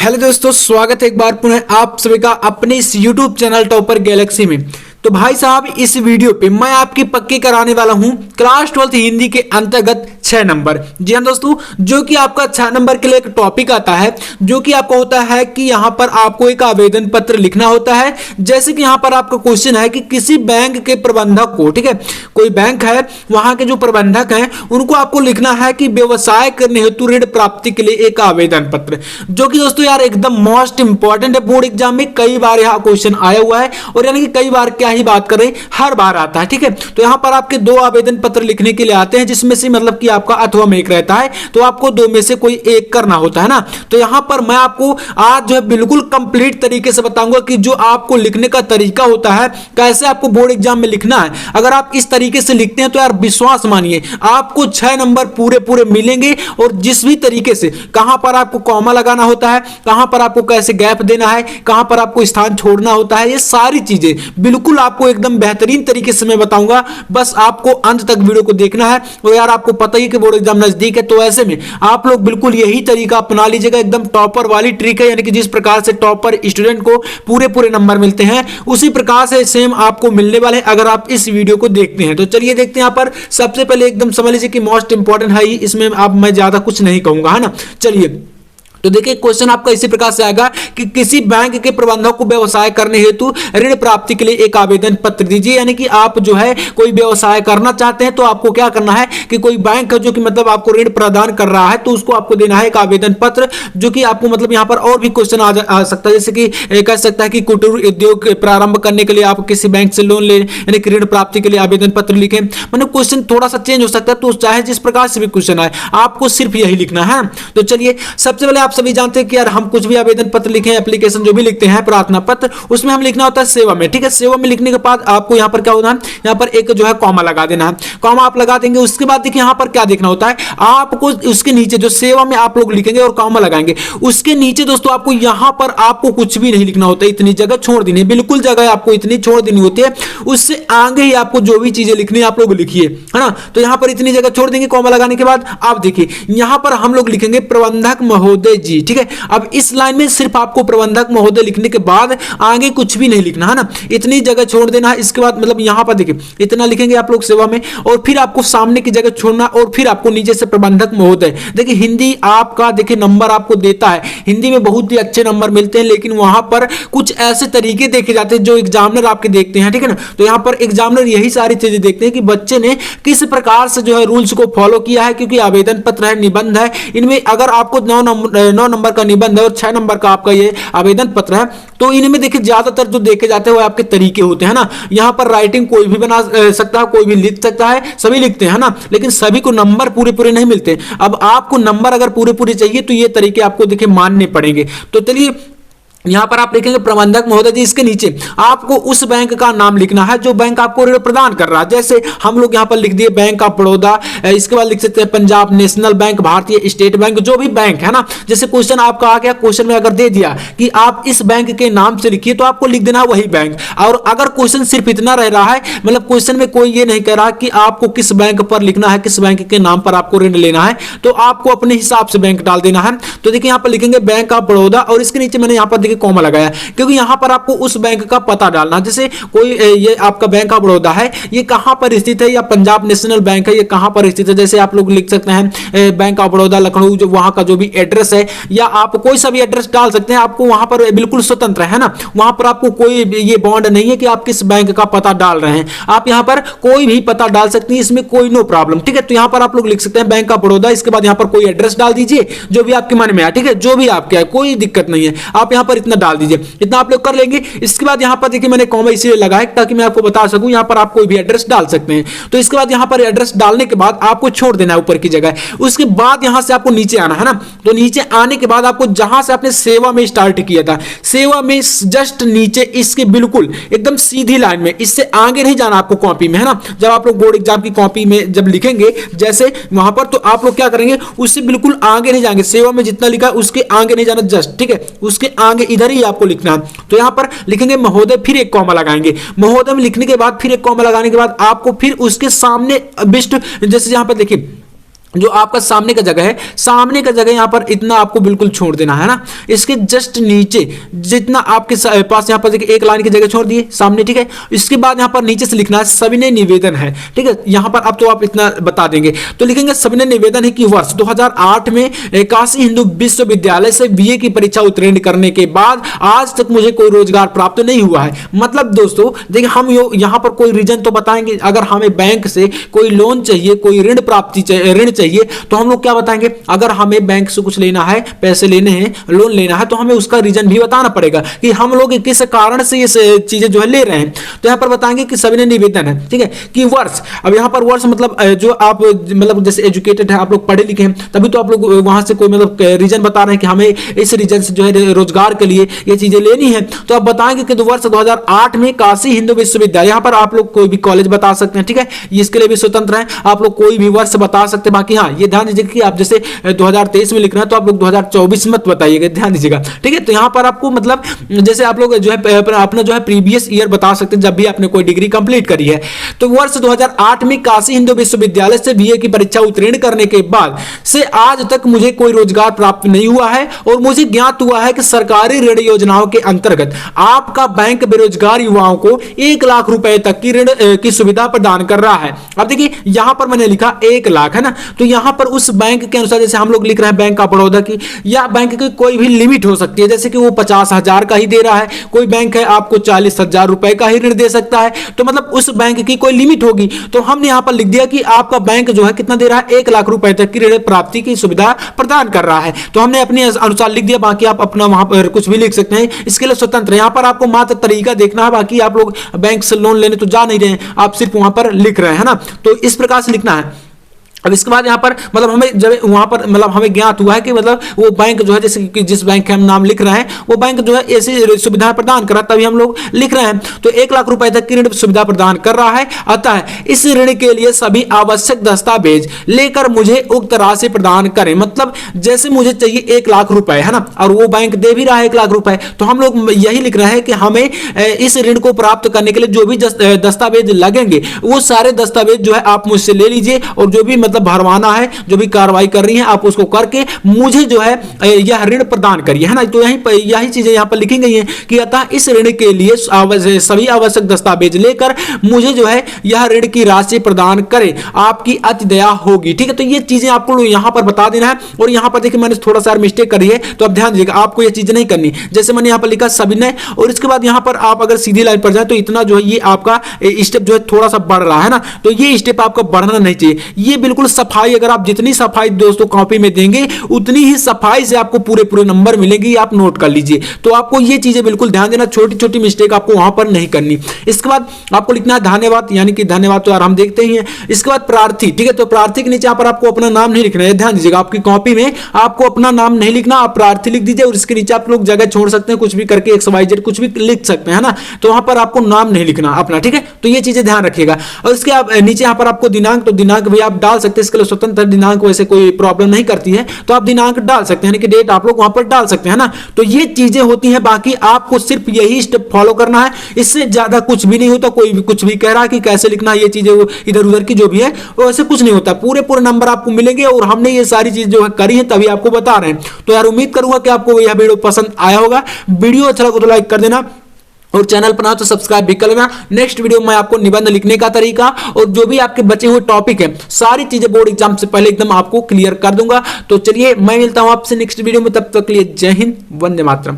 Hello दोस्तों, स्वागत है एक बार पुनः आप सभी का अपने इस YouTube चैनल टॉपर गैलेक्सी में। तो भाई साहब, इस वीडियो पे मैं आपकी पक्की कराने वाला हूं क्लास 12 हिंदी के अंतर्गत 6 नंबर। जी हाँ दोस्तों, जो कि आपका 6 नंबर के लिए एक टॉपिक आता है, जो कि आपका होता है कि यहां पर आपको एक आवेदन पत्र लिखना होता है। जैसे कि यहां पर आपका क्वेश्चन है कि किसी बैंक के प्रबंधक को, ठीक है, कोई बैंक है, वहां के जो प्रबंधक हैं उनको आपको लिखना है कि व्यवसाय करने हेतु ऋण प्राप्ति के लिए एक आवेदन पत्र, जो कि दोस्तों यार एकदम मोस्ट इंपॉर्टेंट है। बोर्ड एग्जाम में कई बार यह क्वेश्चन आया हुआ है और यानी कि कई बार क्या ही बात करें, हर बार आता है। ठीक है, तो यहां पर आपके 2 आवेदन पत्र लिखने के लिए आते हैं, जिसमें से मतलब कि आपका अथवा में एक रहता है, तो आपको 2 में से कोई एक करना होता है ना। तो यहां पर मैं आपको आज जो है बिल्कुल कंप्लीट तरीके से बताऊंगा कि जो आपको लिखने का तरीका होता है, कैसे आपको बोर्ड एग्जाम में लिखना है। अगर आप इस तरीके से लिखते हैं तो यार विश्वास मानिए आपको 6 नंबर पूरे पूरे मिलेंगे। और जिस भी तरीके से कहां पर आपको कॉमा लगाना होता है, कहां पर आपको कैसे गैप देना है, कहां पर आपको स्थान छोड़ना होता है, ये सारी चीजें बिल्कुल आपको एकदम बेहतरीन तरीके से मैं बताऊंगा। बस आपको अंत तक वीडियो को देखना है। और यार आपको पता ही कि बोर्ड एग्जाम नजदीक है, तो ऐसे में आप लोग बिल्कुल यही तरीका अपना लीजिएगा। एकदम टॉपर वाली ट्रिक है, यानी कि जिस प्रकार से टॉपर स्टूडेंट को पूरे पूरे नंबर मिलते हैं, उसी प्रकार से सेम आपको मिलने वाले हैं अगर आप इस वीडियो को देखते हैं। तो चलिए देखते हैं। यहाँ पर सबसे पहले एकदम समझ लीजिए कि मोस्ट इंपॉर्टेंट है ही, इसमें आप मैं ज्यादा कुछ नहीं कहूंगा, है ना। चलिए तो देखिए, क्वेश्चन आपका इसी प्रकार से आएगा कि किसी बैंक के प्रबंधक को व्यवसाय करने हेतु ऋण प्राप्ति के लिए एक आवेदन पत्र दीजिए। यानी कि आप जो है कोई व्यवसाय करना चाहते हैं, तो आपको क्या करना है कि कोई बैंक है जो कि मतलब आपको ऋण प्रदान कर रहा है, तो उसको आपको देना है एक आवेदन पत्र। जो कि आपको मतलब यहाँ पर और भी क्वेश्चन आ सकता है, जैसे कि कह सकता है कि कुटीर उद्योग प्रारंभ करने के लिए आप किसी बैंक से लोन ले, यानी कि ऋण प्राप्ति के लिए आवेदन पत्र लिखें। मतलब क्वेश्चन थोड़ा सा चेंज हो सकता है, तो चाहे जिस प्रकार से भी क्वेश्चन आए आपको सिर्फ यही लिखना है। तो चलिए, सबसे पहले आप सभी जानते हैं कि यार हम कुछ भी आवेदन पत्र लिखें, एप्लीकेशन जो भी लिखते हैं, प्रार्थना पत्र, उसमें हम लिखना होता है सेवा में। ठीक है, सेवा में लिखने के बाद आपको यहां पर क्या होना है, यहां पर एक जो है कॉमा लगा देना है। कॉमा आप लगा देंगे, उसके बाद देखिए यहां पर क्या देखना होता है आपको, उसके नीचे जो सेवा में आप लोग लिखेंगे और कॉमा लगाएंगे, उसके नीचे दोस्तों आपको यहां पर आपको कुछ भी नहीं लिखना होता है, इतनी जगह छोड़ देनी है, बिल्कुल जगह आपको इतनी छोड़ देनी होती है। उससे आगे ही आपको जो भी चीजें लिखनी है आप लोग लिखिए, है ना। तो यहां पर इतनी जगह छोड़ देंगे कॉमा लगाने के बाद। आप देखिए यहां पर हम लोग लिखेंगे प्रबंधक महोदय जी। ठीक है, अब इस लाइन में सिर्फ आपको प्रबंधक महोदय लिखने के बाद आगे कुछ भी नहीं लिखना, है ना, इतनी जगह छोड़ देना है। इसके बाद मतलब यहां पर देखिए इतना लिखेंगे आप लोग सेवा में, और फिर आपको सामने की जगह छोड़ना, और फिर आपको नीचे से प्रबंधक महोदय। देखिए हिंदी आपका देखिए नंबर आपको देता है, हिंदी में बहुत ही अच्छे नंबर मिलते हैं, लेकिन वहां पर कुछ ऐसे तरीके देखे जाते हैं जो एग्जामिनर आपके देखते हैं। ठीक है ना, तो यहां पर एग्जामिनर यही सारी चीजें देखते हैं कि बच्चे ने किस प्रकार से जो है रूल्स को फॉलो किया है, क्योंकि आवेदन पत्र है, निबंध है, इनमें अगर आपको 9 नंबर का निबंध है और 6 नंबर का आपका ये आवेदन पत्र है, तो इनमें देखिए ज्यादातर जो देखे जाते हैं वो आपके तरीके होते हैं ना। यहां पर राइटिंग कोई भी बना सकता है, कोई भी लिख सकता है, सभी लिखते हैं ना, लेकिन सभी को नंबर पूरे पूरे नहीं मिलते। अब आपको नंबर अगर पूरे पूरे चाहिए तो ये तरीके आपको देखिए मानने पड़ेंगे। तो चलिए यहां पर आप लिखेंगे प्रबंधक महोदय जी, इसके नीचे आपको उस बैंक का नाम लिखना है जो बैंक आपको ऋण प्रदान कर रहा है। जैसे हम लोग यहां पर लिख दिए बैंक ऑफ बड़ौदा, इसके बाद लिख सकते हैं पंजाब नेशनल बैंक, भारतीय स्टेट बैंक, जो भी बैंक है ना। जैसे क्वेश्चन आपका आ गया, क्वेश्चन में अगर दे दिया कि आप इस बैंक के नाम से लिखिए, तो आपको लिख देना वही बैंक। और अगर क्वेश्चन सिर्फ इतना रह रहा है, मतलब क्वेश्चन में कोई ये नहीं कह रहा कि आपको किस बैंक पर लिखना है, किस बैंक के नाम पर आपको ऋण लेना है, तो आपको अपने हिसाब से बैंक डाल देना है। तो देखिए यहां पर लिखेंगे बैंक ऑफ बड़ौदा, और इसके नीचे मैंने यहां पर कॉमा लगाया, क्योंकि यहां पर आपको उस बैंक का पता डालना। जैसे कोई ये आपका बैंक ऑफ बड़ौदा है, ये कहां पर स्थित है, या पंजाब नेशनल बैंक है, ये कहां पर स्थित है। जैसे आप लोग लिख सकते हैं बैंक ऑफ बड़ौदा लखनऊ, जो वहां का जो भी एड्रेस है, या आप कोई सा भी एड्रेस डाल सकते हैं, आपको वहां पर बिल्कुल स्वतंत्र है ना। वहां पर आपको कोई ये बॉन्ड नहीं है कि आप किस बैंक का पता डाल रहे हैं, आप यहां पर कोई भी पता डाल सकते हैं, इसमें कोई नो प्रॉब्लम। ठीक है, तो यहां पर आप लोग लिख सकते हैं बैंक ऑफ बड़ौदा, इसके बाद यहां पर कोई एड्रेस डाल दीजिए जो भी आपके मन में आए। ठीक है, जो भी आपके है, कोई दिक्कत नहीं है, आप यहां पर इतना डाल दीजिए, इतना आप लोग कर लेंगे। इसके बाद यहां पर देखिए मैंने कॉमा इसलिए लगाया ताकि मैं आपको बता सकूं, यहां पर आप कोई भी एड्रेस डाल सकते हैं। तो इसके बाद यहां पर एड्रेस डालने के बाद आपको छोड़ देना है ऊपर की जगह। उसके बाद यहां से आपको नीचे आना है ना। तो नीचे आने के बाद आपको जहां से आपने सेवा में स्टार्ट किया था, सेवा में जस्ट नीचे इसके बिल्कुल एकदम सीधी लाइन में, इससे आगे नहीं जाना आपको कॉपी में, है ना। जब आप लोग बोर्ड एग्जाम की कॉपी में जब लिखेंगे जैसे वहां पर, तो आप लोग क्या करेंगे, उससे बिल्कुल आगे नहीं जाएंगे, सेवा में जितना लिखा उसके आगे नहीं जाना, जस्ट ठीक है, उसके आगे इधर ही आपको लिखना है। तो यहां पर लिखेंगे महोदय, फिर एक कॉमा लगाएंगे, महोदय में लिखने के बाद फिर एक कॉमा लगाने के बाद आपको फिर उसके सामने बिस्ट, जैसे यहां पर देखिए जो आपका सामने का जगह है, सामने का जगह यहाँ पर इतना आपको बिल्कुल छोड़ देना है ना। इसके जस्ट नीचे जितना आपके पास यहाँ पर देखिए एक लाइन की जगह छोड़ दिए सामने, ठीक है। इसके बाद यहाँ पर नीचे से लिखना है सविनय निवेदन है, ठीक है। यहाँ पर अब तो आप इतना बता देंगे, तो लिखेंगे सविनय निवेदन है कि वर्ष 2008 में काशी हिंदू विश्वविद्यालय से बीए की परीक्षा उत्तीर्ण करने के बाद आज तक मुझे कोई रोजगार प्राप्त नहीं हुआ है। मतलब दोस्तों देखिए, हम यहाँ पर कोई रीजन तो बताएंगे। अगर हमें बैंक से कोई लोन चाहिए, कोई ऋण प्राप्ति ऋण चाहिए, तो हम लोग क्या बताएंगे? अगर हमें बैंक से कुछ लेना है, पैसे लेने हैं, लोन लेना है, तो हमें उसका रीजन भी बताना पड़ेगा कि हम लोग किस कारण से ये चीजें जो है ले रहे हैं। तो यहां पर बताएंगे कि सविनय निवेदन है, ठीक है, कि वर्ष। अब यहां पर वर्ष मतलब जो आप मतलब जैसे एजुकेटेड है, आप लोग पढ़े लिखे हैं, तभी तो आप लोग वहां से कोई मतलब रीजन बता रहे हैं कि हमें इस रीजन से जो है रोजगार के लिए ये चीजें लेनी है। तो आप बताएंगे कि वर्ष 2008 में काशी हिंदू विश्वविद्यालय, यहां पर आप लोग कोई भी कॉलेज बता सकते हैं, ठीक है, इसके लिए भी स्वतंत्र है, आप लोग कोई भी वर्ष बता सकते हैं। बाकी हाँ, ये ध्यान दीजिए कि आप जैसे 2023 में लिख रहे हैं तो आप लोग 2024 मत बताइएगा, ध्यान दीजिएगा, ठीक है। तो यहाँ पर आपको मतलब जैसे आप लोग जो है अपना जो है प्रीवियस ईयर बता सकते हैं जब भी आपने कोई डिग्री कंप्लीट करी है। तो वर्ष 2008 में काशी हिंदू विश्वविद्यालय से बीए की परीक्षा उत्तीर्ण करने के बाद से आज तक मुझे कोई रोजगार प्राप्त नहीं हुआ है और मुझे ज्ञात हुआ है कि सरकारी ऋण योजनाओं के अंतर्गत आपका बैंक बेरोजगार युवाओं को 1 लाख रुपए तक की ऋण की सुविधा प्रदान कर रहा है। अब देखिए यहां पर मैंने लिखा 1 लाख है ना, तो यहां पर उस बैंक के अनुसार जैसे हम लोग लिख रहे हैं बैंक ऑफ बड़ौदा की, या बैंक की कोई भी लिमिट हो सकती है, जैसे कि वो 50,000 का ही दे रहा है, कोई बैंक है आपको 40,000 रुपए का ही ऋण दे सकता है, तो मतलब उस बैंक की कोई लिमिट होगी। तो हमने यहां पर लिख दिया कि आपका बैंक जो है कितना दे रहा है, 1 लाख रुपए तक की ऋण प्राप्ति की सुविधा प्रदान कर रहा है। तो हमने अपने अनुसार लिख दिया, बाकी आप अपना वहां पर कुछ भी लिख सकते हैं, इसके लिए स्वतंत्र है। यहां पर आपको मात्र तरीका देखना है, बाकी आप लोग बैंक से लोन लेने तो जा नहीं रहे हैं, आप सिर्फ वहां पर लिख रहे हैं ना, तो इस प्रकार से लिखना है। अब इसके बाद यहाँ पर मतलब हमें जब वहां पर मतलब हमें ज्ञात हुआ है कि मतलब वो बैंक जो है जैसे कि जिस बैंक के हम नाम लिख रहे हैं वो बैंक जो है ऐसी सुविधा प्रदान कर रहा है, तभी हम लोग लिख रहे हैं। तो 1 लाख रुपए तक की ऋण सुविधा प्रदान कर रहा है, अतः इस ऋण के लिए सभी आवश्यक दस्तावेज लेकर मुझे उक्त राशि प्रदान करें। मतलब जैसे मुझे चाहिए 1 लाख रुपए है ना, और वो बैंक दे भी रहा है 1 लाख रुपए, तो हम लोग यही लिख रहे हैं कि हमें इस ऋण को प्राप्त करने के लिए जो भी दस्तावेज लगेंगे वो सारे दस्तावेज जो है आप मुझसे ले लीजिए, और जो भी मतलब भरवाना है, जो भी कार्रवाई कर रही है आप उसको करके मुझे जो है यह ऋण प्रदान करिए, है ना। तो यही चीजें यहां पर लिखी गई हैं कि अतः इस ऋण के लिए सभी आवश्यक दस्तावेज लेकर मुझे जो है यह ऋण की राशि प्रदान करें, आपकी अति दया होगी, ठीक है। तो ये चीजें आपको यहां पर बता देना है। और यहां पर देखिए मैंने थोड़ा सा मिस्टेक करी है, तो आप ध्यान दीजिएगा, आपको ये चीजें नहीं करनी। जैसे मैंने यहां पर लिखा सविनय, और इसके बाद यहां पर आप अगर सीधी लाइन पर जाए तो इतना जो है ये आपका स्टेप जो है थोड़ा सा बढ़ रहा है ना, तो ये स्टेप आपको बढ़ना नहीं चाहिए। ये बिल्कुल सफाई, अगर आप जितनी सफाई दोस्तों कॉपी में देंगे उतनी ही सफाई से आपको पूरे नंबर मिलेंगे, आप नोट कर लीजिए। तो आपको ये चीजें बिल्कुल ध्यान देना, छोटी छोटी मिस्टेक आपको वहां पर नहीं करनी। इसके बाद आपको लिखना है धन्यवाद, यानी कि धन्यवाद तो यार हम देखते ही हैं। इसके बाद प्रार्थी, ठीक है, तो प्रार्थी के नीचे यहाँ पर आपको अपना नाम नहीं लिखना है, ध्यान दीजिएगा, आपकी कॉपी में आपको अपना नाम नहीं लिखना, आप प्रार्थी लिख दीजिए। और इसके नीचे आप लोग जगह छोड़ सकते हैं, कुछ भी करके XYZ कुछ भी लिख सकते हैं ना, तो वहां पर आपको नाम नहीं लिखना अपना, ठीक है। तो ये चीजें ध्यान रखिएगा। और इसके नीचे यहाँ पर आपको दिनांक, तो दिनांक भी आप डाल सकते हैं, इसके लिए स्वतंत्र दिनांक वैसे कोई प्रॉब्लम नहीं करती है, तो आप दिनांक डाल सकते हैं, यानी कि डेट आप लोग वहां पर डाल सकते हैं ना। तो ये चीजें होती हैं, बाकी आपको सिर्फ यही स्टेप फॉलो करना है, इससे ज्यादा कुछ भी नहीं होता। कोई भी कुछ भी कह रहा है कि कैसे लिखना है, ये चीजें इधर उधर की जो भी है वैसे कुछ नहीं होता, पूरे नंबर आपको मिलेंगे। और हमने ये सारी चीज जो है करी है तभी आपको बता रहे हैं। तो यार उम्मीद करूंगा कि आपको यह वीडियो पसंद आया होगा। वीडियो अच्छा लगा तो लाइक कर देना, और चैनल पर ना तो सब्सक्राइब भी कर लेना। नेक्स्ट वीडियो में आपको निबंध लिखने का तरीका और जो भी आपके बचे हुए टॉपिक है सारी चीजें बोर्ड एग्जाम से पहले एकदम आपको क्लियर कर दूंगा। तो चलिए मैं मिलता हूं आपसे नेक्स्ट वीडियो में, तब तक के लिए जय हिंद, वंदे मातरम।